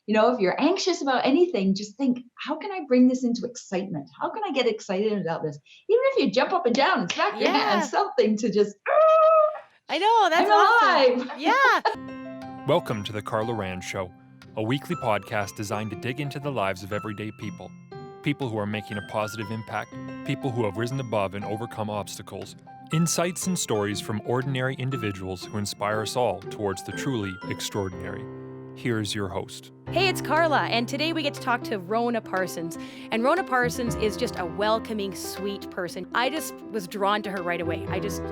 if you're anxious about anything, just think, how can I bring this into excitement? How can I get excited about this? Even if you jump up and down and clap your hands, Yeah, something to just, I know. That's I'm awesome. alive. Yeah. Welcome to the Carla Rand Show, a weekly podcast designed to dig into the lives of everyday people. People who are making a positive impact, people who have risen above and overcome obstacles. Insights and stories from ordinary individuals who inspire us all towards the truly extraordinary. Here's your host. Hey, it's Carla, and today we get to talk to Rhona Parsons. And Rhona Parsons is just a welcoming, sweet person. I just was drawn to her right away.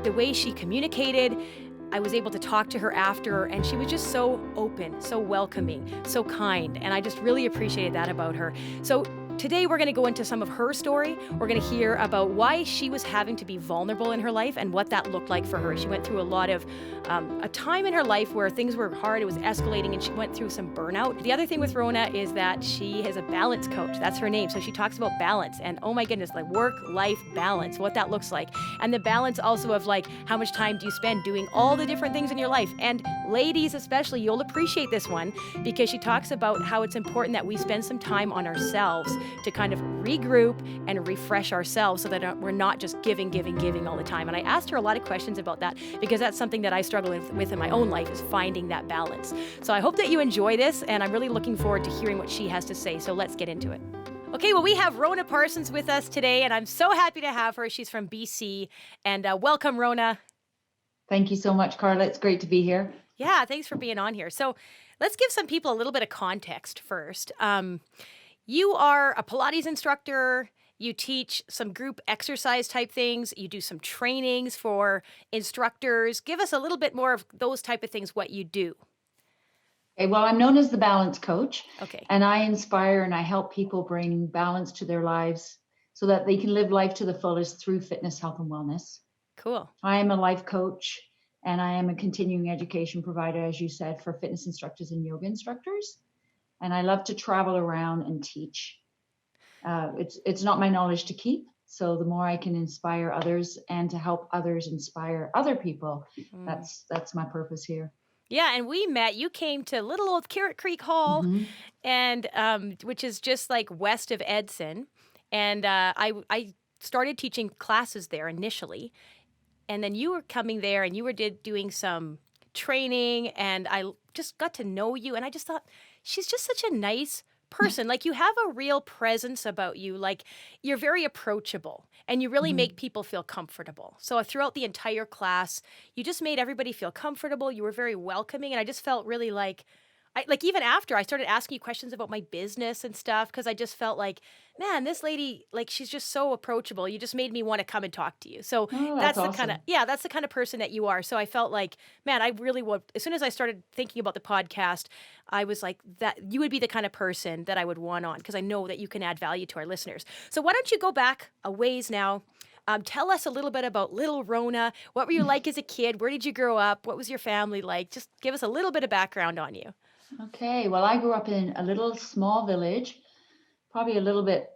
The way she communicated, I was able to talk to her after, and she was just so open, so welcoming, so kind. And I just really appreciated that about her. So today we're going to go into some of her story. We're going to hear about why she was having to be vulnerable in her life and what that looked like for her. She went through a time in her life where things were hard, it was escalating, and she went through some burnout. The other thing with Rhona is that she is a balance coach. That's her name. So she talks about balance and, oh my goodness, like work-life balance, what that looks like. And the balance also of like, how much time do you spend doing all the different things in your life? And ladies especially, you'll appreciate this one because she talks about how it's important that we spend some time on ourselves to kind of regroup and refresh ourselves so that we're not just giving all the time. And I asked her a lot of questions about that because that's something that I struggle with in my own life, is finding that balance. So I hope that you enjoy this, and I'm really looking forward to hearing what she has to say. So let's get into it. Okay, well, we have Rhona Parsons with us today, and I'm so happy to have her. She's from BC, and welcome, Rhona. Thank you so much, Carla. It's great to be here. Yeah, thanks for being on here. So let's give some people a little bit of context first. You are a Pilates instructor. You teach some group exercise type things. You do some trainings for instructors. Give us a little bit more of those type of things, what you do. Okay, well, I'm known as the balance coach. Okay. And I inspire and I help people bring balance to their lives so that they can live life to the fullest through fitness, health, and wellness. Cool. I am a life coach and I am a continuing education provider, as you said, for fitness instructors and yoga instructors. And I love to travel around and teach. It's not my knowledge to keep. So the more I can inspire others and to help others inspire other people, that's my purpose here. Yeah, and we met. You came to little old Carrot Creek Hall, and which is just like west of Edson. And I started teaching classes there initially, and then you were coming there, and you were doing some training, and I just got to know you, and I just thought, she's just such a nice person. Like, you have a real presence about you. Like, you're very approachable and you really make people feel comfortable. So throughout the entire class, you just made everybody feel comfortable. You were very welcoming. And I just felt really like, even after I started asking you questions about my business and stuff, because I just felt like, man, this lady, like, she's just so approachable. You just made me want to come and talk to you. So that's the awesome. that's the kind of person that you are. So I felt like, man, I really would. As soon as I started thinking about the podcast, I was like, that you would be the kind of person that I would want on, because I know that you can add value to our listeners. So why don't you go back a ways now? Tell us a little bit about little Rhona. What were you like as a kid? Where did you grow up? What was your family like? Just give us a little bit of background on you. Okay, well, I grew up in a little small village, probably a little bit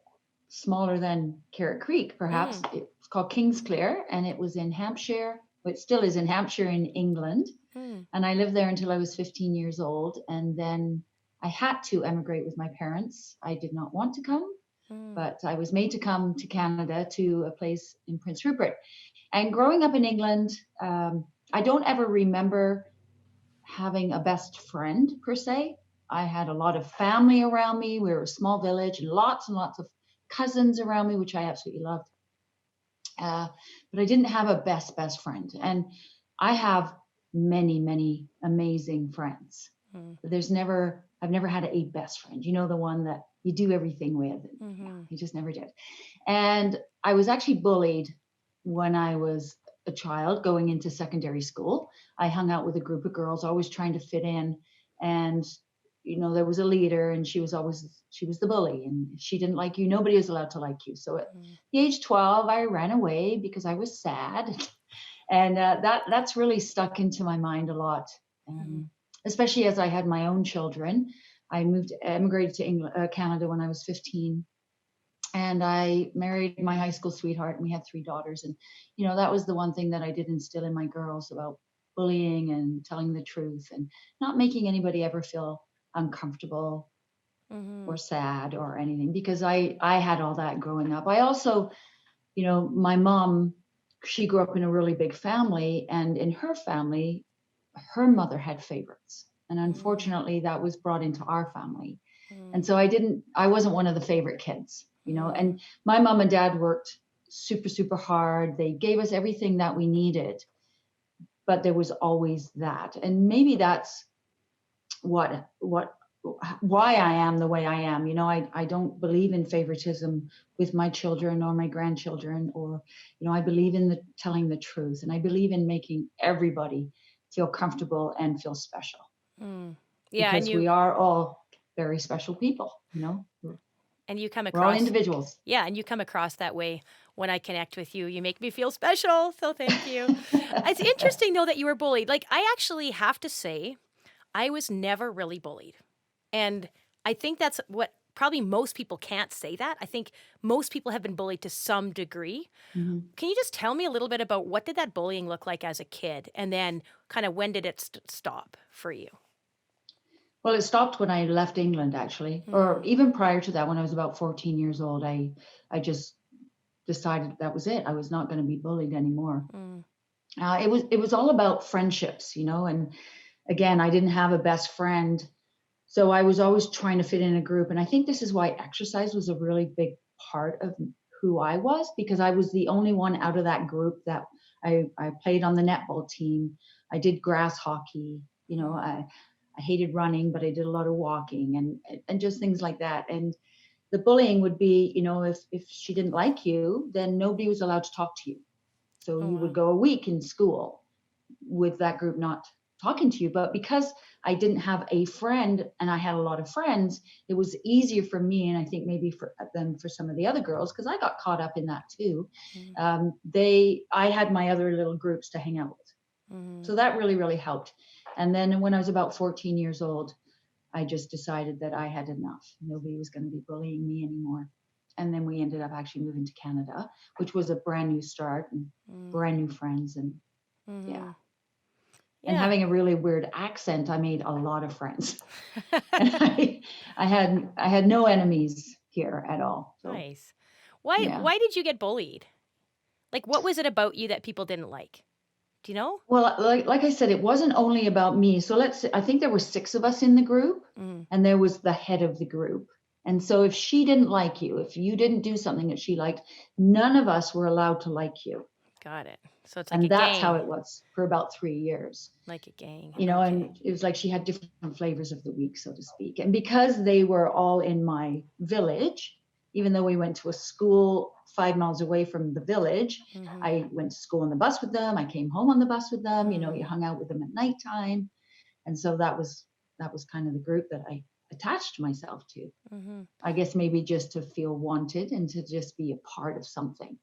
smaller than Carrot Creek, perhaps. It's called Kingsclear, and it was in Hampshire. Well, it still is in Hampshire in England. And I lived there until I was 15 years old. And then I had to emigrate with my parents. I did not want to come, but I was made to come to Canada, to a place in Prince Rupert. And growing up in England, I don't ever remember having a best friend per se. I had a lot of family around me. We were a small village and lots of cousins around me, which I absolutely loved. But I didn't have a best friend. And I have many amazing friends. I've never had a best friend. You know, the one that you do everything with. You just never did. And I was actually bullied when I was a child going into secondary school. I hung out with a group of girls, always trying to fit in. And, you know, there was a leader and she was the bully, and if she didn't like you, nobody was allowed to like you. So at the age 12, I ran away because I was sad. And that's really stuck into my mind a lot, especially as I had my own children. I emigrated to Canada when I was 15. And I married my high school sweetheart, and we had 3 daughters. And, you know, that was the one thing that I did instill in my girls about bullying and telling the truth and not making anybody ever feel uncomfortable. or sad or anything, because I had all that growing up. I also, my mom, she grew up in a really big family, and in her family, her mother had favorites. And unfortunately, that was brought into our family. And so I wasn't one of the favorite kids, and my mom and dad worked super, super hard. They gave us everything that we needed, but there was always that. And maybe that's why I am the way I am. I don't believe in favoritism with my children or my grandchildren, or, I believe in telling the truth, and I believe in making everybody feel comfortable and feel special. Yeah, because we are all very special people, and you come we're all across individuals. Yeah, and you come across that way when I connect with you. You make me feel special, so thank you. It's interesting though that you were bullied. Like, I actually have to say, I was never really bullied. And I think that's what probably most people can't say that. I think most people have been bullied to some degree. Can you just tell me a little bit about what did that bullying look like as a kid? And then kind of when did it stop for you? Well, it stopped when I left England, actually, or even prior to that, when I was about 14 years old. I just decided that was it. I was not going to be bullied anymore. It was all about friendships, and again, I didn't have a best friend. So I was always trying to fit in a group. And I think this is why exercise was a really big part of who I was, because I was the only one out of that group that I played on the netball team. I did grass hockey, I hated running, but I did a lot of walking and just things like that. And the bullying would be, if she didn't like you, then nobody was allowed to talk to you. So you would go a week in school with that group not talking to you. But because I didn't have a friend and I had a lot of friends, it was easier for me, and I think maybe for some of the other girls, because I got caught up in that too. I had my other little groups to hang out with. So that really, really helped. And then when I was about 14 years old, I just decided that I had enough. Nobody was going to be bullying me anymore. And then we ended up actually moving to Canada, which was a brand new start and brand new friends. And yeah. And having a really weird accent, I made a lot of friends. And I had no enemies here at all. So, nice. Why did you get bullied? Like, what was it about you that people didn't like? Do you know? Well, like I said, it wasn't only about me. So I think there were 6 of us in the group, and there was the head of the group. And so if she didn't like you, if you didn't do something that she liked, none of us were allowed to like you. Got it. So it's like a gang. And that's how it was for about 3 years. Like a gang. And it was like she had different flavors of the week, so to speak. And because they were all in my village, even though we went to a school 5 miles away from the village, I went to school on the bus with them. I came home on the bus with them. You hung out with them at nighttime. And so that was kind of the group that I attached myself to. I guess maybe just to feel wanted and to just be a part of something.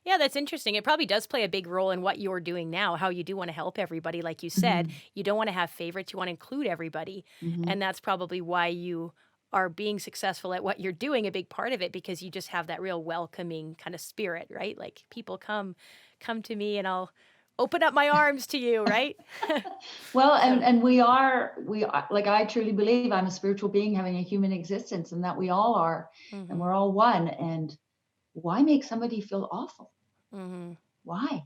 Yeah, that's interesting. It probably does play a big role in what you're doing now, how you do want to help everybody. Like you said, you don't want to have favorites. You want to include everybody. And that's probably why you are being successful at what you're doing, a big part of it, because you just have that real welcoming kind of spirit, right? Like, people come to me and I'll open up my arms to you, right? Well, and we are, like, I truly believe I'm a spiritual being having a human existence, and that we all are, and we're all one. And why make somebody feel awful? Why?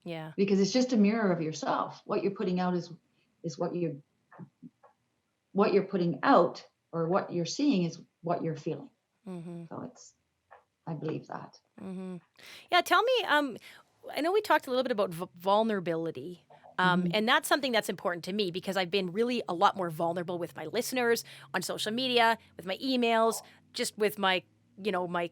Yeah. Because it's just a mirror of yourself. What you're putting out is what you're putting out, or what you're seeing is what you're feeling. So I believe that. Yeah. Tell me, I know we talked a little bit about vulnerability. And that's something that's important to me, because I've been really a lot more vulnerable with my listeners on social media, with my emails, just with my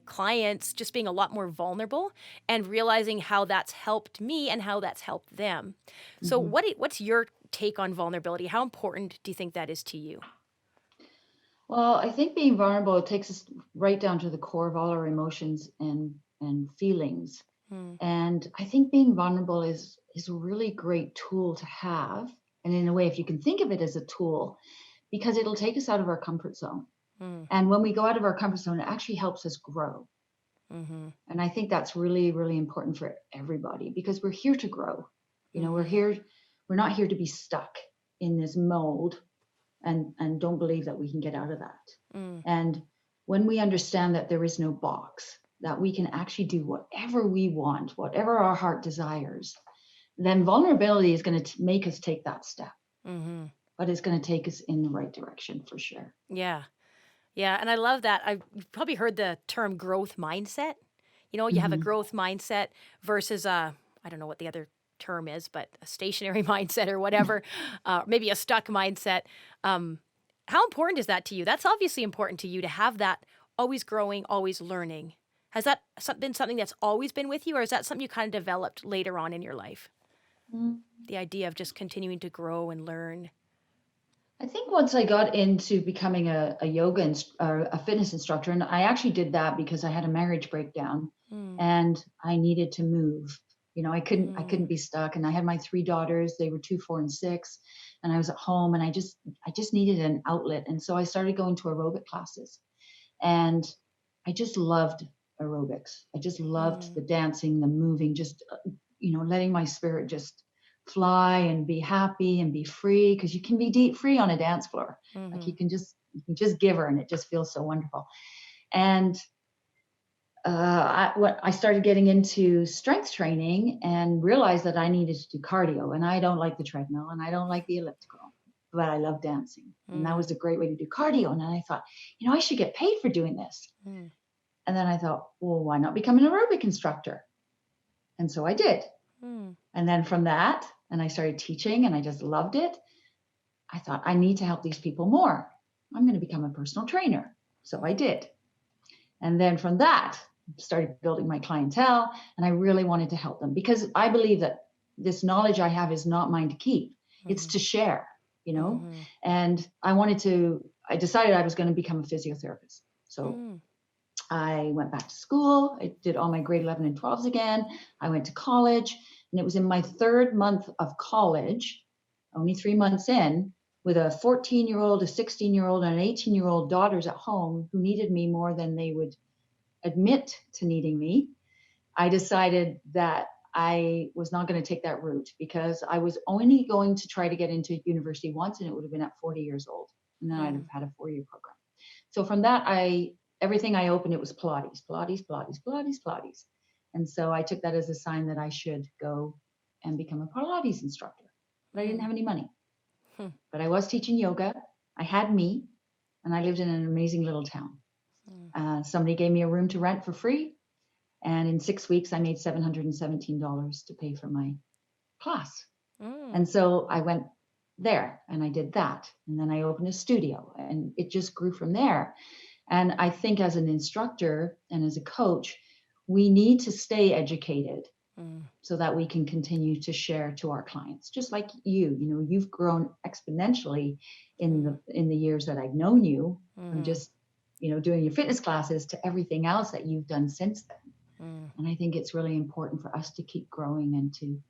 clients, just being a lot more vulnerable and realizing how that's helped me and how that's helped them. So what's your take on vulnerability? How important do you think that is to you? Well, I think being vulnerable, it takes us right down to the core of all our emotions and feelings. And I think being vulnerable is a really great tool to have. And in a way, if you can think of it as a tool, because it'll take us out of our comfort zone. And when we go out of our comfort zone, it actually helps us grow. And I think that's really, really important for everybody, because we're here to grow. We're not here to be stuck in this mold and don't believe that we can get out of that. Mm. And when we understand that there is no box, that we can actually do whatever we want, whatever our heart desires, then vulnerability is going to make us take that step, Mm-hmm. but it's going to take us in the right direction for sure. Yeah. Yeah. And I love that. You've probably heard the term growth mindset. You have a Hmm. growth mindset versus I don't know what the other term is, but a stationary mindset or whatever, maybe a stuck mindset. How important is that to you? That's obviously important to you to have that always growing, always learning. Has that been something that's always been with you, or is that something you kind of developed later on in your life? The idea of just continuing to grow and learn. I think once I got into becoming a yoga or a fitness instructor, and I actually did that because I had a marriage breakdown Mm. and I needed to move. I couldn't Mm. be stuck, and I had my 3 daughters. They were 2, 4, and 6, and I was at home, and I just needed an outlet. And so I started going to aerobic classes, and I just loved aerobics. I just loved Mm. the dancing, the moving, just letting my spirit just fly and be happy and be free, because you can be deep free on a dance floor. Like Mm-hmm. you can just give her, and it just feels so wonderful. And I started getting into strength training and realized that I needed to do cardio, and I don't like the treadmill and I don't like the elliptical, but I love dancing. And that Mm. was a great way to do cardio. And then I thought, I should get paid for doing this. Mm. And then I thought, well, why not become an aerobic instructor? And so I did. Mm. And then from that, and I started teaching, and I just loved it. I thought, I need to help these people more. I'm going to become a personal trainer. So I did. And then from that, started building my clientele, and I really wanted to help them, because I believe that this knowledge I have is not mine to keep. It's to share, Mm-hmm. and I decided I was going to become a physiotherapist. So Mm. I went back to school. I did all my grade 11 and 12s again. I went to college, and it was in my 3rd month of college, only 3 months in, with a 14-year-old, a 16-year-old, and an 18-year-old daughters at home who needed me more than they would admit to needing me. I decided that I was not going to take that route, because I was only going to try to get into university once, and it would have been at 40 years old. And then I'd have had a 4-year program. So from that, everything I opened, it was Pilates, Pilates, Pilates, Pilates, Pilates. And so I took that as a sign that I should go and become a Pilates instructor. But I didn't have any money. But I was teaching yoga. I had me, and I lived in an amazing little town. Somebody gave me a room to rent for free. And in 6 weeks, I made $717 to pay for my class. And so I went there and I did that. And then I opened a studio, and it just grew from there. And I think as an instructor and as a coach, we need to stay educated so that we can continue to share to our clients. Just like you've grown exponentially in the years that I've known you, from just doing your fitness classes to everything else that you've done since then. And I think it's really important for us to keep growing and to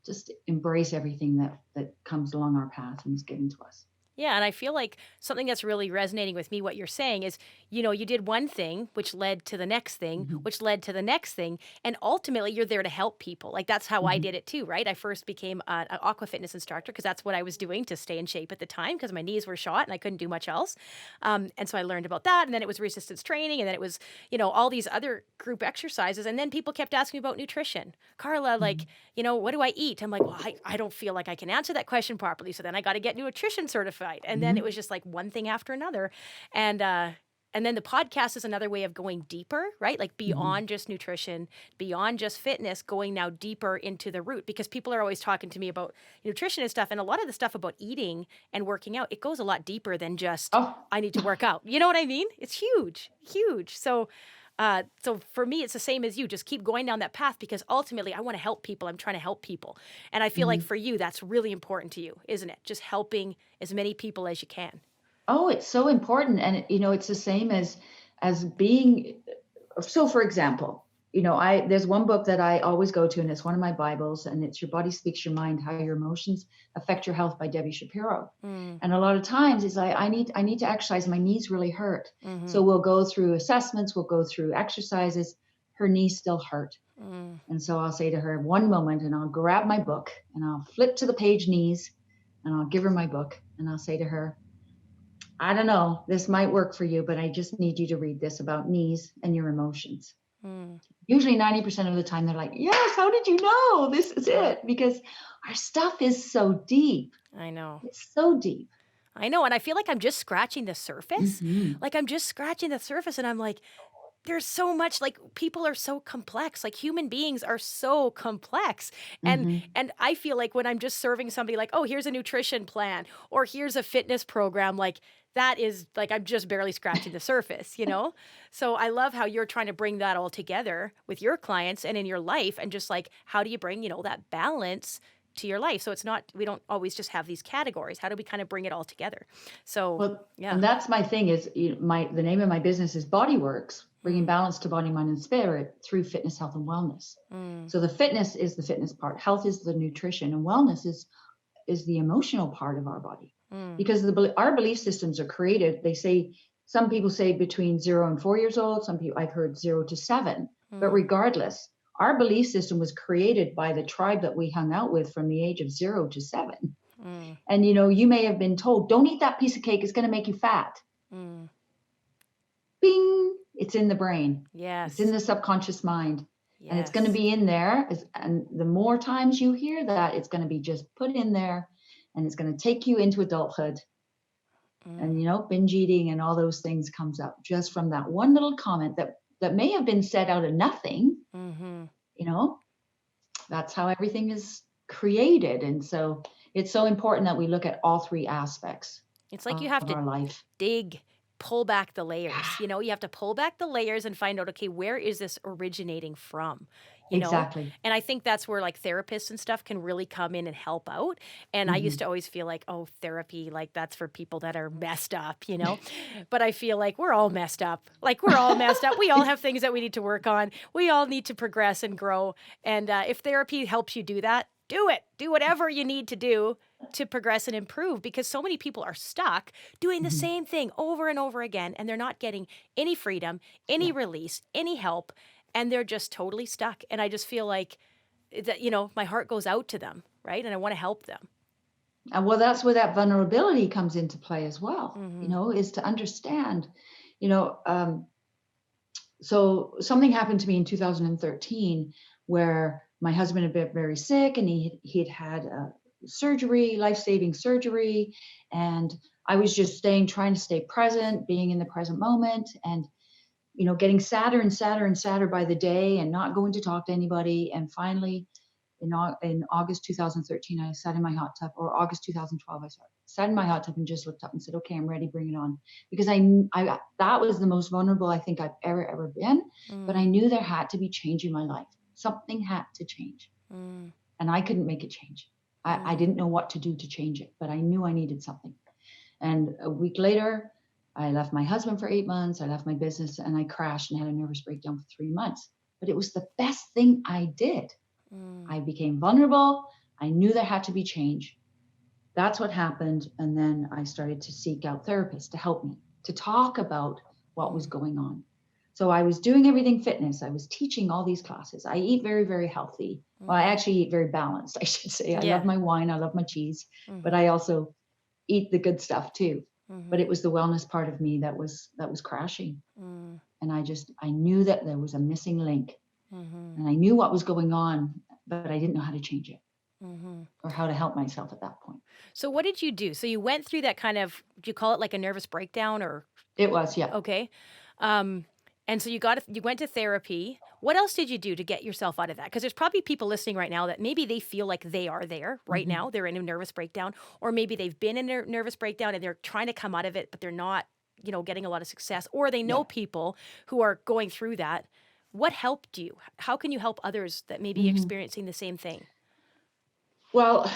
just embrace everything that comes along our path and is given to us. Yeah, and I feel like something that's really resonating with me, what you're saying is, you did one thing, which led to the next thing, which led to the next thing, and ultimately you're there to help people. Like that's how I did it too, right? I first became an aqua fitness instructor because that's what I was doing to stay in shape at the time, because my knees were shot and I couldn't do much else. And so I learned about that, and then it was resistance training, and then it was, all these other group exercises, and then people kept asking me about nutrition. Carla, like, what do I eat? I'm like, well, I don't feel like I can answer that question properly, so then I got to get nutrition certified. And then it was just like one thing after another. And then the podcast is another way of going deeper, right? Like beyond just nutrition, beyond just fitness, going now deeper into the root, because people are always talking to me about nutrition and stuff. And a lot of the stuff about eating and working out, it goes a lot deeper than just, I need to work out. You know what I mean? It's huge, huge. So for me, it's the same as you. Just keep going down that path, because ultimately I want to help people. I'm trying to help people. And I feel like for you, that's really important to you, isn't it? Just helping as many people as you can. Oh, it's so important. And, it's the same as being. So, for example, there's one book that I always go to, and it's one of my Bibles, and it's Your Body Speaks Your Mind, How Your Emotions Affect Your Health by Debbie Shapiro. And a lot of times it's like, I need to exercise. My knees really hurt. So we'll go through assessments, we'll go through exercises. Her knees still hurt. And so I'll say to her, one moment, and I'll grab my book and I'll flip to the page knees, and I'll give her my book, and I'll say to her, I don't know, this might work for you, but I just need you to read this about knees and your emotions. Mm. Usually 90% of the time they're like, yes, how did you know? This is Yeah. it. Because our stuff is so deep. I know. It's so deep. I know. And I feel like I'm just scratching the surface. Mm-hmm. Like I'm just scratching the surface and I'm like, there's so much, like people are so complex, like human beings are so complex. and Mm-hmm. and I feel like when I'm just serving somebody like, oh, here's a nutrition plan or here's a fitness program, like that is like I'm just barely scratching the surface, you know. So I love how you're trying to bring that all together with your clients and in your life, and just like how do you bring, you know, that balance to your life, so it's not, we don't always just have these categories. How do we kind of bring it all together? So Well, yeah. and that's my thing is the name of my business is Bodyworks, bringing balance to body, mind, and spirit through fitness, health, and wellness. Mm. So the fitness is the fitness part, health is the nutrition, and wellness is the emotional part of our body. Mm. Because our belief systems are created. They say some people say between 0 and 4 years old. Some people I've heard 0 to 7. But regardless, our belief system was created by the tribe that we hung out with from the age of 0 to 7. Mm. And you may have been told, don't eat that piece of cake, it's going to make you fat. Mm. Bing, it's in the brain. Yes. It's in the subconscious mind. Yes. And it's going to be in there. And the more times you hear that, it's going to be just put in there, and it's going to take you into adulthood. And binge eating and all those things comes up just from that one little comment that may have been said out of nothing. That's how everything is created. And so it's so important that we look at all three aspects. It's like you have of our life. Pull back the layers. You have to pull back the layers and find out, okay, where is this originating from? Exactly. And I think that's where like therapists and stuff can really come in and help out. And I used to always feel like, oh, therapy, like that's for people that are messed up, but I feel like we're all messed up. Like we're all messed up. We all have things that we need to work on. We all need to progress and grow. And if therapy helps you do that, do it. Do whatever you need to do to progress and improve, because so many people are stuck doing the same thing over and over again, and they're not getting any freedom, any release, any help, and they're just totally stuck. And I just feel like that, my heart goes out to them, right? And I want to help them. And well, that's where that vulnerability comes into play as well, is to understand, so something happened to me in 2013 where my husband had been very sick, and he'd had surgery, life-saving surgery. And I was just trying to stay present, being in the present moment, and, getting sadder and sadder and sadder by the day, and not going to talk to anybody. And finally, in August 2013, I sat in my hot tub, or August 2012, I sat in my hot tub and just looked up and said, okay, I'm ready, bring it on. Because I that was the most vulnerable I think I've ever been. But I knew there had to be change in my life. Something had to change. And I couldn't make it change. I didn't know what to do to change it, but I knew I needed something. And a week later, I left my husband for 8 months. I left my business, and I crashed and had a nervous breakdown for 3 months. But it was the best thing I did. I became vulnerable. I knew there had to be change. That's what happened. And then I started to seek out therapists to help me, to talk about what was going on. So I was doing everything fitness. I was teaching all these classes. I eat very, very healthy. Well, I actually eat very balanced, I should say. I love my wine. I love my cheese, but I also eat the good stuff too. But it was the wellness part of me that was crashing. And I knew that there was a missing link. And I knew what was going on, but I didn't know how to change it or how to help myself at that point. So what did you do? So you went through that kind of, do you call it like a nervous breakdown, or? It was, yeah. Okay. And so you went to therapy. What else did you do to get yourself out of that? Because there's probably people listening right now that maybe they feel like they are there right now. They're in a nervous breakdown, or maybe they've been in a nervous breakdown and they're trying to come out of it, but they're not, getting a lot of success, or they know people who are going through that. What helped you? How can you help others that may be experiencing the same thing? Well,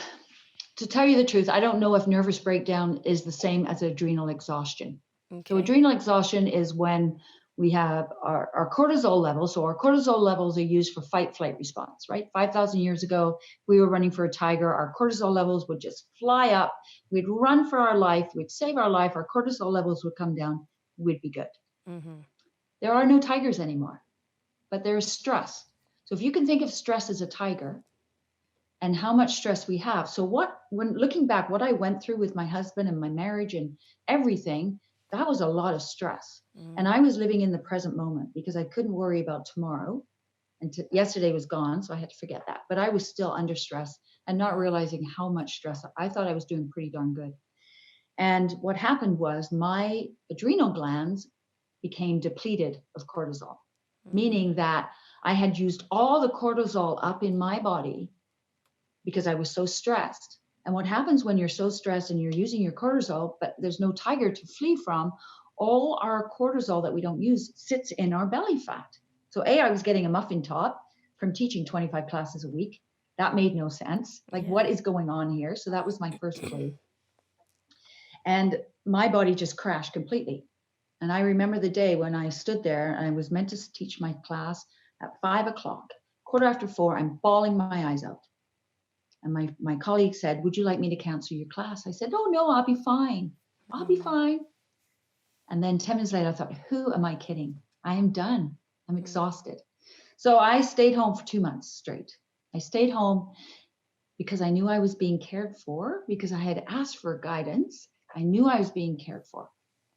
to tell you the truth, I don't know if nervous breakdown is the same as adrenal exhaustion. Okay. So adrenal exhaustion is when we have our cortisol levels. So our cortisol levels are used for fight flight response, right? 5,000 years ago, we were running for a tiger. Our cortisol levels would just fly up. We'd run for our life. We'd save our life. Our cortisol levels would come down. We'd be good. There are no tigers anymore, but there is stress. So if you can think of stress as a tiger, and how much stress we have. So when looking back, what I went through with my husband and my marriage and everything, that was a lot of stress. And I was living in the present moment because I couldn't worry about tomorrow. And yesterday was gone, so I had to forget that. But I was still under stress and not realizing how much stress. I thought I was doing pretty darn good. And what happened was my adrenal glands became depleted of cortisol, meaning that I had used all the cortisol up in my body because I was so stressed. And what happens when you're so stressed and you're using your cortisol, but there's no tiger to flee from, all our cortisol that we don't use sits in our belly fat. So I was getting a muffin top from teaching 25 classes a week. That made no sense. Like, what is going on here? So that was my first clue. And my body just crashed completely. And I remember the day when I stood there and I was meant to teach my class at 5 o'clock, 4:15, I'm bawling my eyes out. And my colleague said, would you like me to cancel your class? I said, oh, no, I'll be fine. I'll be fine. And then 10 minutes later, I thought, who am I kidding? I am done. I'm exhausted. So I stayed home for 2 months straight. I stayed home because I knew I was being cared for, because I had asked for guidance. I knew I was being cared for.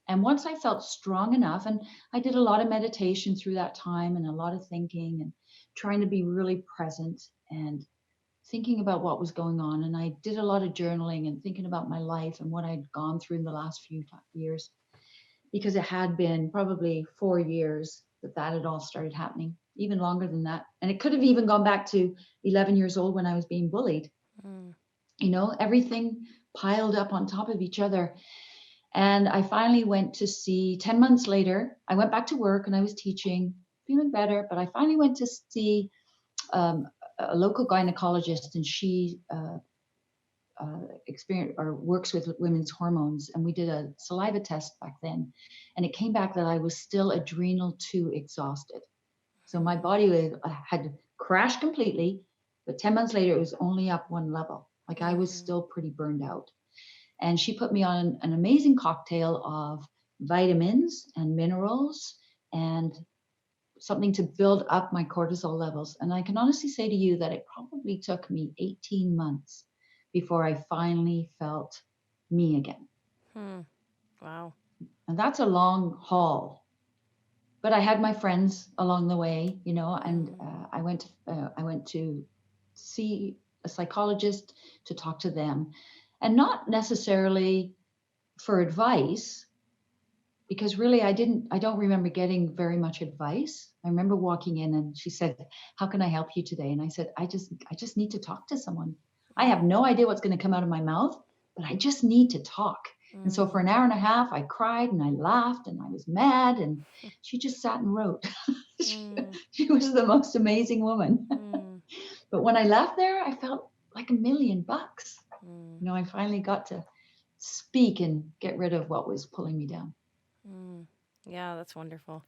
And once I felt strong enough, and I did a lot of meditation through that time and a lot of thinking and trying to be really present and thinking about what was going on. And I did a lot of journaling and thinking about my life and what I'd gone through in the last few years, because it had been probably 4 years that had all started happening, even longer than that. And it could have even gone back to 11 years old when I was being bullied. You know, everything piled up on top of each other. And I finally went to see, 10 months later, I went back to work and I was teaching, feeling better, but I finally went to see a local gynecologist, and she works with women's hormones, and we did a saliva test back then, and it came back that I was still adrenal 2 exhausted. So my body had crashed completely, but 10 months later it was only up 1 level. Like, I was still pretty burned out. And she put me on an amazing cocktail of vitamins and minerals and something to build up my cortisol levels. And I can honestly say to you that it probably took me 18 months before I finally felt me again. Wow. And that's a long haul. But I had my friends along the way, you know, and I went to see a psychologist to talk to them, and not necessarily for advice, because really I don't remember getting very much advice. I remember walking in and she said, how can I help you today? And I said, I just need to talk to someone. I have no idea what's going to come out of my mouth, but I just need to talk. And so for an hour and a half, I cried and I laughed and I was mad, and she just sat and wrote. She was the most amazing woman. But when I left there, I felt like $1 million. You know, I finally got to speak and get rid of what was pulling me down. Yeah, that's wonderful.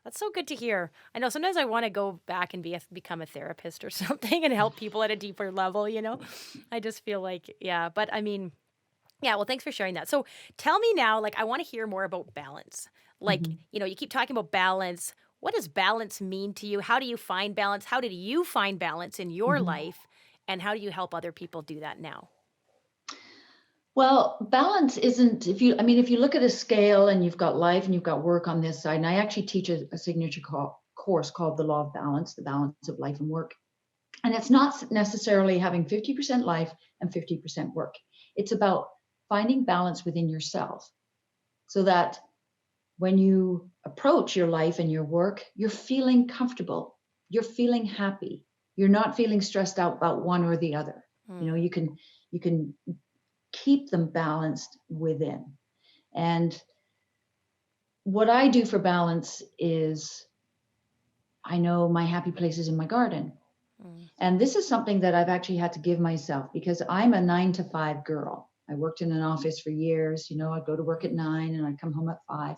That's so good to hear. I know sometimes I want to go back and become a therapist or something and help people at a deeper level, you know? I just feel like, yeah, but I mean, yeah, well, thanks for sharing that. So tell me now, like, I want to hear more about balance. Like, you know, you keep talking about balance. What does balance mean to you? How do you find balance? How did you find balance in your life? And how do you help other people do that now? Well, balance isn't, if you look at a scale and you've got life and you've got work on this side, and I actually teach a signature course called The Law of Balance, the balance of life and work. And it's not necessarily having 50% life and 50% work. It's about finding balance within yourself, so that when you approach your life and your work, you're feeling comfortable, you're feeling happy, you're not feeling stressed out about one or the other. You know, you can keep them balanced within. And what I do for balance is, I know my happy place is in my garden. And this is something that I've actually had to give myself, because I'm a 9-to-5 girl. I worked in an office for years. You know, I'd go to work at 9 and I'd come home at 5.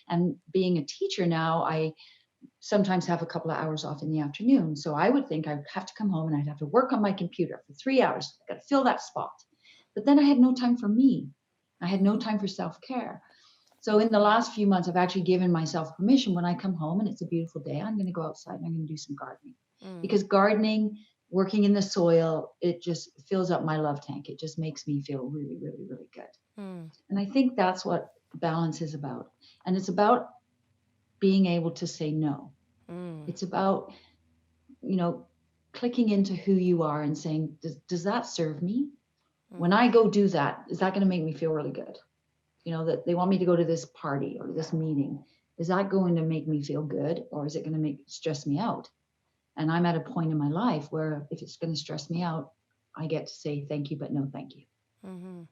And being a teacher now, I sometimes have a couple of hours off in the afternoon. So I would think I'd have to come home and I'd have to work on my computer for 3 hours. I've got to fill that spot. But then I had no time for me. I had no time for self-care. So in the last few months, I've actually given myself permission, when I come home and it's a beautiful day, I'm going to go outside and I'm going to do some gardening. Because gardening working in the soil, it just fills up my love tank. It just makes me feel really, really, really good. Mm, And I think that's what balance is about. And it's about being able to say no. mm, It's about, you know, clicking into who you are and saying, does that serve me? When mm, I go do that, is that going to make me feel really good? You know, that they want me to go to this party or this meeting. Is that going to make me feel good, or is it going to stress me out? And I'm at a point in my life where if it's going to stress me out, I get to say thank you, but no thank you. mhm,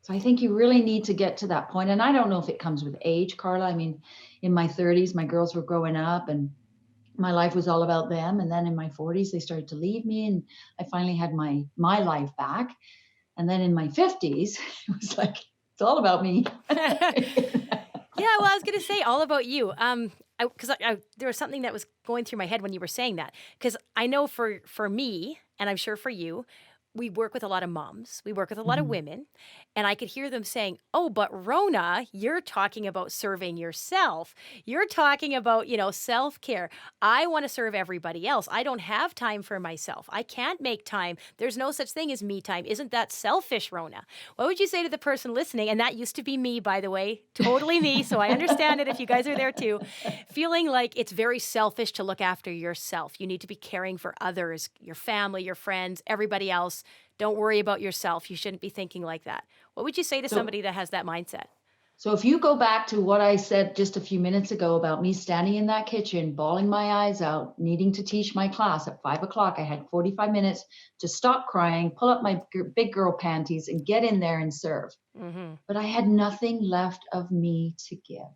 So I think you really need to get to that point. And I don't know if it comes with age, Carla. I mean, in my 30s, my girls were growing up and my life was all about them. And then in my 40s, they started to leave me and I finally had my life back. And then in my 50s, it was like, it's all about me. Yeah, well, I was gonna say all about you. Because there was something that was going through my head when you were saying that. Because I know for me, and I'm sure for you, we work with a lot of moms. We work with a lot of Mhm. women, and I could hear them saying, "Oh, but Rhona, you're talking about serving yourself. You're talking about self care. I want to serve everybody else. I don't have time for myself. I can't make time. There's no such thing as me time. Isn't that selfish, Rhona?" What would you say to the person listening? And that used to be me, by the way, totally me. So I understand it if you guys are there too. Feeling like it's very selfish to look after yourself. You need to be caring for others, your family, your friends, everybody else. Don't worry about yourself. You shouldn't be thinking like that. What would you say to So somebody that has that mindset? So if you go back to what I said just a few minutes ago about me standing in that kitchen, bawling my eyes out, needing to teach my class at 5 o'clock, I had 45 minutes to stop crying, pull up my big girl panties and get in there and serve. Mm-hmm. But I had nothing left of me to give.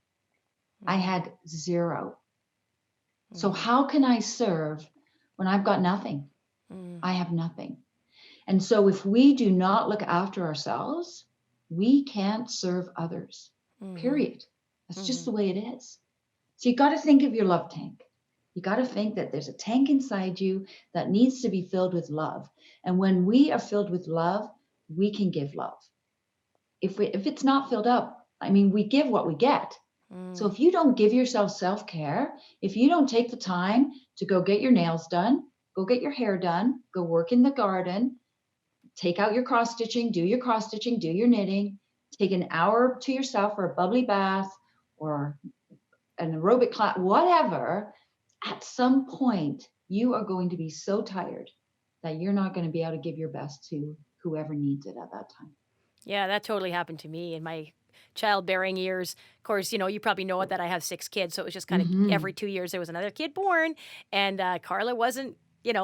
I Mm-hmm. had zero. So Mm-hmm. how can I serve when I've got nothing? I have nothing. And so if we do not look after ourselves, we can't serve others, Mm-hmm. period. That's just Mm-hmm. the way it is. So you got to think of your love tank. You got to think that there's a tank inside you that needs to be filled with love. And when we are filled with love, we can give love. If it's not filled up, I mean, we give what we get. So Mm-hmm. if you don't give yourself self-care, if you don't take the time to go get your nails done, go get your hair done, go work in the garden, take out your cross stitching, do your cross stitching, do your knitting, take an hour to yourself for a bubbly bath or an aerobic class, whatever, at some point you are going to be so tired that you're not going to be able to give your best to whoever needs it at that time. Yeah, that totally happened to me in my childbearing years. Of course, you probably know that I have 6 kids, so it was just kind of Mm-hmm. every 2 years there was another kid born, and Carla wasn't.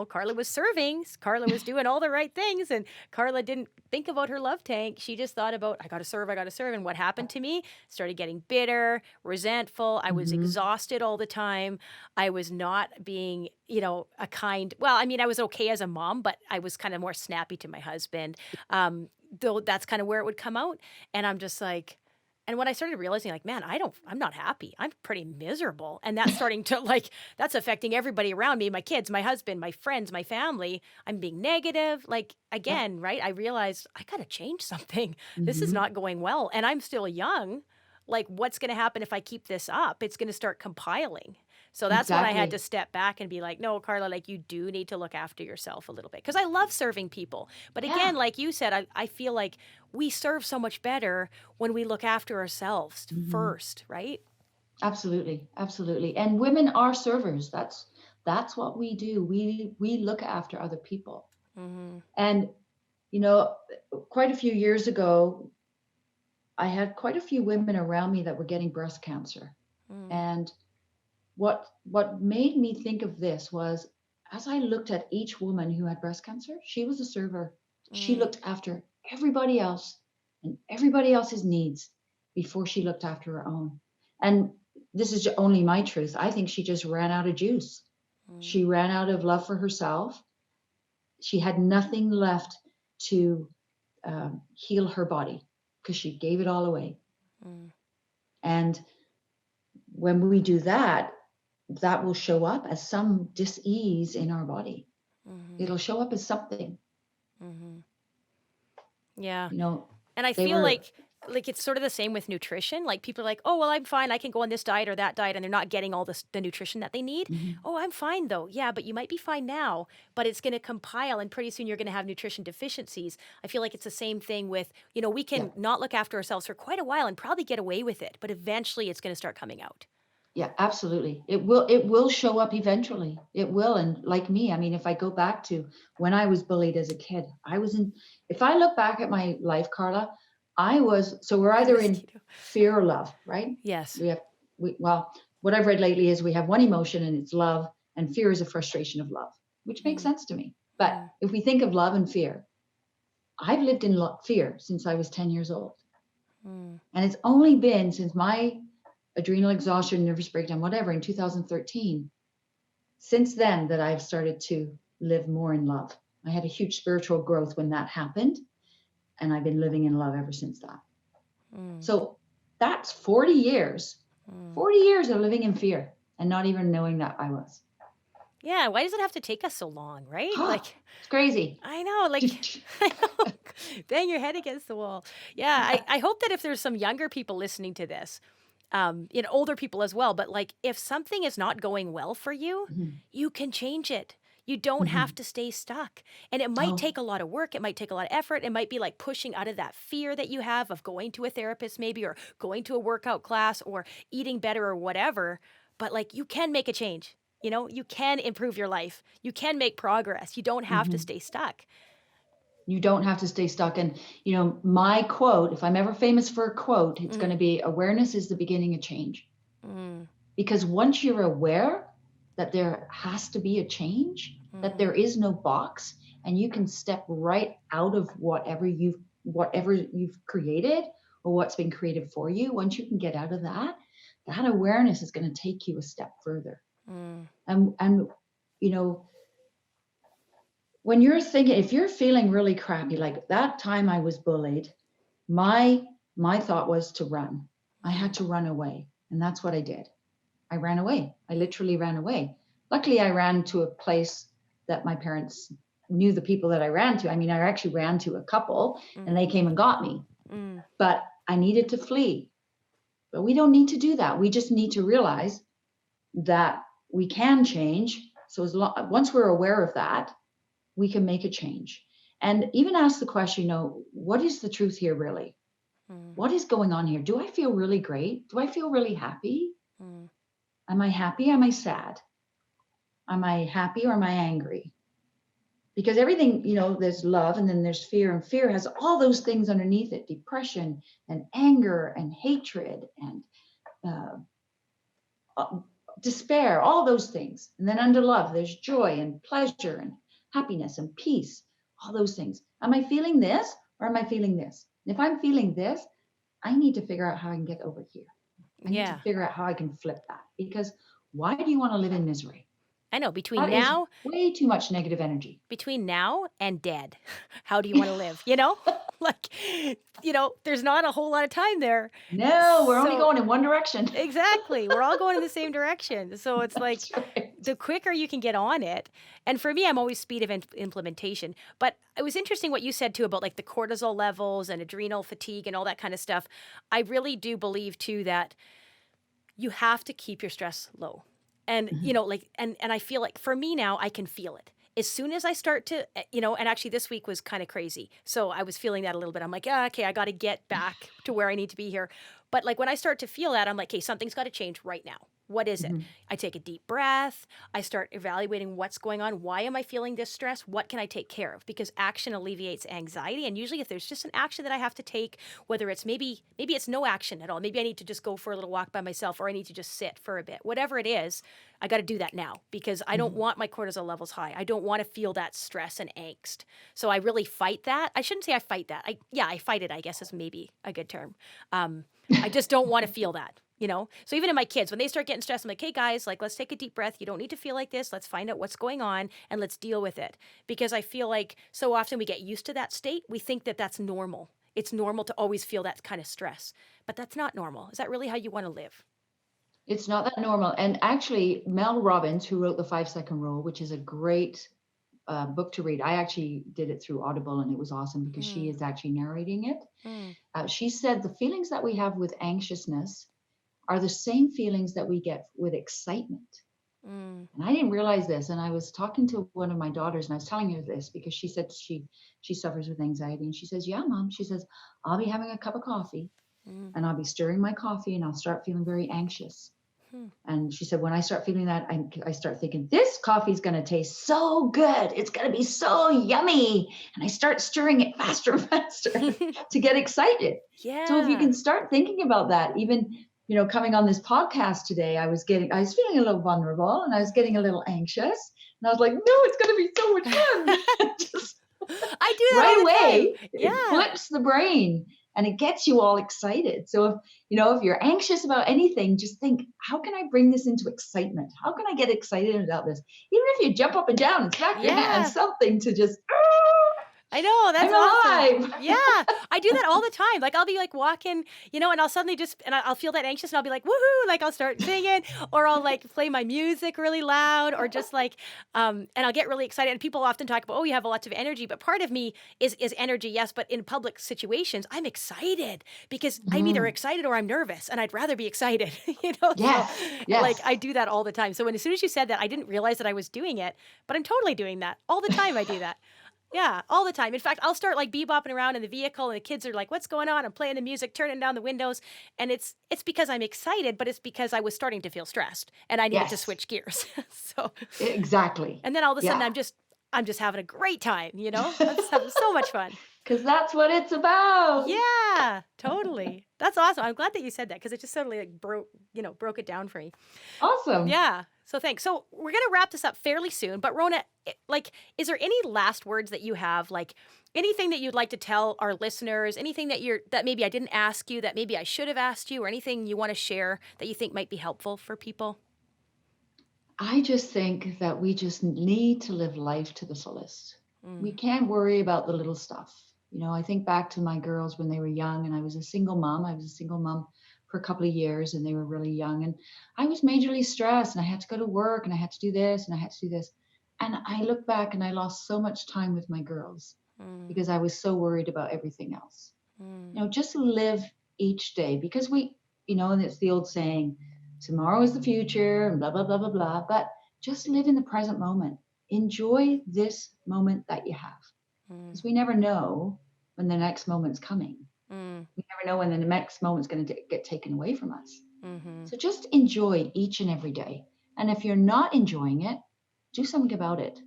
Carla was serving. Carla was doing all the right things, and Carla didn't think about her love tank. She just thought about, I got to serve, I got to serve. And what happened to me? Started getting bitter, resentful. I was Mm-hmm. exhausted all the time. I was not being, a kind. Well, I mean, I was okay as a mom, but I was kind of more snappy to my husband. Though that's kind of where it would come out. And I'm just like, and when I started realizing, like, man, I'm not happy. I'm pretty miserable. And that's starting to that's affecting everybody around me, my kids, my husband, my friends, my family. I'm being negative. Like, Yep. again, right? I realized I got to change something. This is Mm-hmm. not going well. And I'm still young. Like, what's going to happen if I keep this up? It's going to start compiling. So that's when I had to Exactly. step back and be like, no, Carla, like, you do need to look after yourself a little bit. Because I love serving people. But again, Yeah. like you said, I feel like we serve so much better when we look after ourselves Mm-hmm. first, right? Absolutely. Absolutely. And women are servers. That's what we do. We look after other people. Mm-hmm. And you know, quite a few years ago, I had quite a few women around me that were getting breast cancer. And what made me think of this was as I looked at each woman who had breast cancer, she was a server. She Mm-hmm. looked after everybody else and everybody else's needs before she looked after her own. And this is only my truth. I think she just ran out of juice. She ran out of love for herself. She had nothing left to heal her body because she gave it all away. Mm-hmm. And when we do that, that will show up as some dis-ease in our body. Mm-hmm. It'll show up as something. Mm-hmm. Yeah. You know, And I they feel were, like like it's sort of the same with nutrition. Like people are like, "Oh, well, I'm fine. I can go on this diet or that diet," and they're not getting all the nutrition that they need. Mhm. "Oh, I'm fine though." Yeah, but you might be fine now, but it's going to compile, and pretty soon you're going to have nutrition deficiencies. I feel like it's the same thing with, we Yeah. can not look after ourselves for quite a while and probably get away with it, but eventually it's going to start coming out. Yeah, absolutely. It will show up eventually. It will. And like me, I mean, if I go back to when I was bullied as a kid, if I look back at my life, Carla, so we're The either in mosquito. fear or love, right? Yes. We have, well, what I've read lately is we have one emotion and it's love, and fear is a frustration of love, which makes Mm, sense to me. But mm, if we think of love and fear, I've lived in fear since I was 10 years old. mm, And it's only been since my adrenal exhaustion, nervous breakdown, whatever, in 2013, since then that I've started to live more in love. I had a huge spiritual growth when that happened, and I've been living in love ever since that. mm, So that's 40 years, mm. 40 years of living in fear and not even knowing that I was. Yeah, why does it have to take us so long, right? It's crazy. I know, like, I know. Bang your head against the wall. Yeah, I hope that if there's some younger people listening to this, older people as well, but like if something is not going well for you, Mhm, you can change it. You don't have mhm. to stay stuck. And it might Oh, take a lot of work. It might take a lot of effort. It might be like pushing out of that fear that you have of going to a therapist, maybe, or going to a workout class or eating better or whatever. But like you can make a change. You can improve your life. You can make progress. You don't have to mhm. stay stuck. You don't have to stay stuck. And, my quote, if I'm ever famous for a quote, it's going Mm, to be awareness is the beginning of change. mm, Because once you're aware that there has to be a change, that mm, there is no box, and you can step right out of whatever you've created or what's been created for you, once you can get out of that awareness is going to take you a step further. mm, And you know, when you're thinking, if you're feeling really crappy, like that time I was bullied, my my thought was to run. I had mm, to run away, and that's what I did. I ran away. I literally ran away. Luckily, I ran to a place that my parents knew the people that I ran to. I mean, I actually ran to a couple and mm, they came and got me, mm. but I needed to flee. But we don't need to do that. We just need to realize that we can change. So once we're aware of that, we can make a change. And even ask the question, what is the truth here really? Mm, What is going on here? Do I feel really great? Do I feel really happy? mm, Am I happy? Am I sad? Am I happy or am I angry? Because everything, there's love and then there's fear, and fear has all those things underneath it: depression and anger and hatred and uh, uh, despair, all those things. And then under love, there's joy and pleasure and happiness and peace, all those things. Am I feeling this or am I feeling this? And if I'm feeling this, I need to figure out how I can get over here. I need to yeah, figure out how I can flip that, because why do you want to live in misery? I know. Between That is now, way too much negative energy. between now and dead, how do you want to live? Like, there's not a whole lot of time there. No, we're only So going in one direction. exactly, we're all going in the same direction. So it's like That's right. the quicker you can get on it. And for me, I'm always speed of implementation. But it was interesting what you said too about like the cortisol levels and adrenal fatigue and all that kind of stuff. I really do believe too that you have to keep your stress low. And, Mhm, like, and I feel like for me now, I can feel it. As soon as I start to, and actually this week was kind of crazy. So I was feeling that a little bit. I'm like, okay, I got to get back to where I need to be here. But like when I start to feel that, I'm like, okay, something's got to change right now. What is it? mhm, I take a deep breath. I start evaluating what's going on. Why am I feeling this stress? What can I take care of? Because action alleviates anxiety. And usually if there's just an action that I have to take, whether it's maybe it's no action at all. Maybe I need to just go for a little walk by myself, or I need to just sit for a bit. Whatever it is, I got to do that now because I don't mhm. want my cortisol levels high. I don't want to feel that stress and angst. So I really fight that. I shouldn't say I fight that. I fight it, I guess is maybe a good term. I just don't want to feel that. So even in my kids, when they start getting stressed, I'm like, hey guys, like, let's take a deep breath. You don't need to feel like this. Let's find out what's going on and let's deal with it. Because I feel like so often we get used to that state. We think that that's normal. It's normal to always feel that kind of stress, but that's not normal. Is that really how you want to live? It's not that normal. And actually, Mel Robbins, who wrote the 5 Second Rule, which is a great book to read. I actually did it through Audible, and it was awesome because she is actually narrating it. She said the feelings that we have with anxiousness are the same feelings that we get with excitement. And I didn't realize this. And I was talking to one of my daughters, and I was telling her this because she said she suffers with anxiety. And she says, yeah, Mom. She says, I'll be having a cup of coffee and I'll be stirring my coffee and I'll start feeling very anxious. And she said, when I start feeling that, I start thinking, this coffee is going to taste so good. It's going to be so yummy. And I start stirring it faster and faster to get excited. Yeah. So if you can start thinking about that, even, coming on this podcast today, I was feeling a little vulnerable and I was getting a little anxious. And I was like, no, it's going to be so much fun. Just I do that right all the away. time. It flips the brain. And it gets you all excited. So if you're anxious about anything, just think, how can I bring this into excitement? How can I get excited about this? Even if you jump up and down and smack your hands, something to just, I know, that's I'm awesome. alive. Yeah, I do that all the time. Like I'll be like walking, and I'll suddenly I'll feel that anxious, and I'll be like, woohoo! Like I'll start singing, or I'll like play my music really loud, or just like, and I'll get really excited. And people often talk about, oh, you have lots of energy, but part of me is energy, yes. But in public situations, I'm excited because I'm either excited or I'm nervous, and I'd rather be excited. Yes. So, like I do that all the time. So as soon as you said that, I didn't realize that I was doing it, but I'm totally doing that all the time. I do that. Yeah, all the time. In fact, I'll start like bebopping around in the vehicle and the kids are like, what's going on? I'm playing the music, turning down the windows. And it's because I'm excited, but it's because I was starting to feel stressed and I needed to switch gears. So exactly. And then all of a sudden I'm just having a great time, I'm just having so much fun. Because that's what it's about. Yeah, totally. That's awesome. I'm glad that you said that because it just totally like broke it down for me. Awesome. Yeah. So thanks. So we're going to wrap this up fairly soon, but Rhona, is there any last words that you have, like anything that you'd like to tell our listeners, anything that maybe I didn't ask you, that maybe I should have asked you, or anything you want to share that you think might be helpful for people? I just think that we just need to live life to the fullest. We can't worry about the little stuff. I think back to my girls when they were young and I was a single mom. I was a single mom for a couple of years and they were really young and I was majorly stressed and I had to go to work and I had to do this and I had to do this. And I look back and I lost so much time with my girls because I was so worried about everything else. Just live each day because and it's the old saying, tomorrow is the future and blah, blah, blah, blah, blah. But just live in the present moment. Enjoy this moment that you have. Because we never know when the next moment's coming. We never know when the next moment's going to get taken away from us. So just enjoy each and every day. And if you're not enjoying it, do something about it.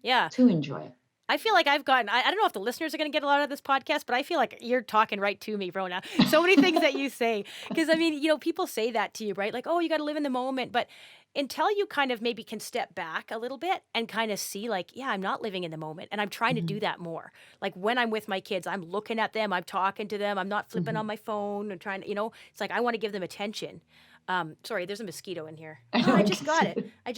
Yeah. To enjoy it. I feel like I've gotten, I don't know if the listeners are going to get a lot of this podcast, but I feel like you're talking right to me, Rhona. So many things that you say. Because, people say that to you, right? Like, oh, you got to live in the moment. But until you kind of maybe can step back a little bit and kind of see like, yeah, I'm not living in the moment. And I'm trying to do that more. Like when I'm with my kids, I'm looking at them, I'm talking to them, I'm not flipping on my phone and trying to, it's like I want to give them attention. Sorry, there's a mosquito in here. I just got it. I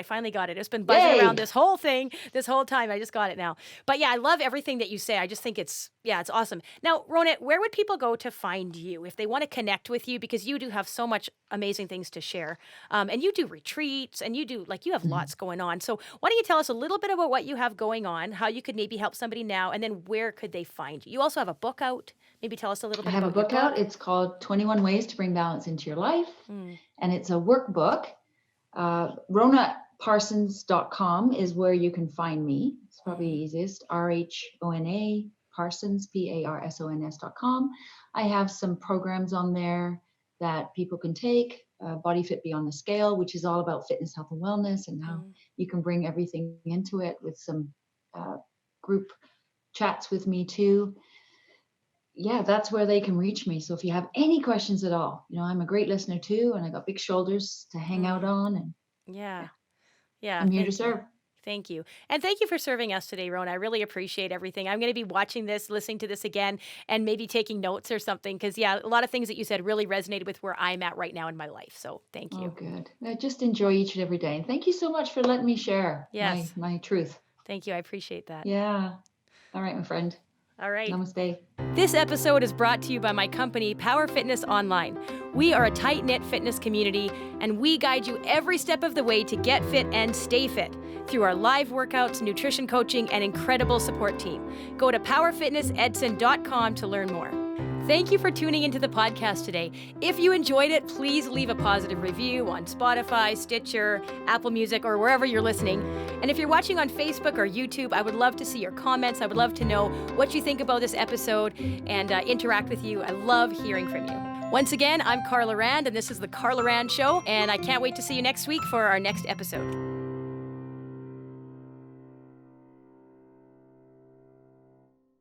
finally got it. It's been buzzing around this whole thing, this whole time. I just got it now. But yeah, I love everything that you say. I just think it's awesome. Now, Rhona, where would people go to find you if they want to connect with you? Because you do have so much amazing things to share. And you do retreats and you have lots going on. So why don't you tell us a little bit about what you have going on, how you could maybe help somebody now, and then where could they find you? You also have a book out. Maybe tell us a little bit about I have a book out. It's called 21 Ways to Bring Balance into Your Life. And it's a workbook. RhonaParsons.com is where you can find me. It's probably easiest. RHONA Parsons, PARSONS.com. I have some programs on there that people can take. Body Fit Beyond the Scale, which is all about fitness, health, and wellness, and how you can bring everything into it with some group chats with me too. Yeah, that's where they can reach me. So if you have any questions at all, I'm a great listener too, and I got big shoulders to hang out on. And yeah, I'm here to serve. Thank you. And thank you for serving us today, Rhona. I really appreciate everything. I'm going to be watching this, listening to this again, and maybe taking notes or something. Because, a lot of things that you said really resonated with where I'm at right now in my life. So thank you. Oh, good. I just enjoy each and every day. And thank you so much for letting me share my truth. Thank you. I appreciate that. Yeah. All right, my friend. All right. Namaste. This episode is brought to you by my company, Power Fitness Online. We are a tight-knit fitness community, and we guide you every step of the way to get fit and stay fit. through our live workouts, nutrition coaching, and incredible support team. Go to powerfitnessedson.com to learn more. Thank you for tuning into the podcast today. If you enjoyed it, please leave a positive review on Spotify, Stitcher, Apple Music, or wherever you're listening. And if you're watching on Facebook or YouTube, I would love to see your comments. I would love to know what you think about this episode and interact with you. I love hearing from you. Once again, I'm Carla Rand, and this is The Carla Rand Show, and I can't wait to see you next week for our next episode.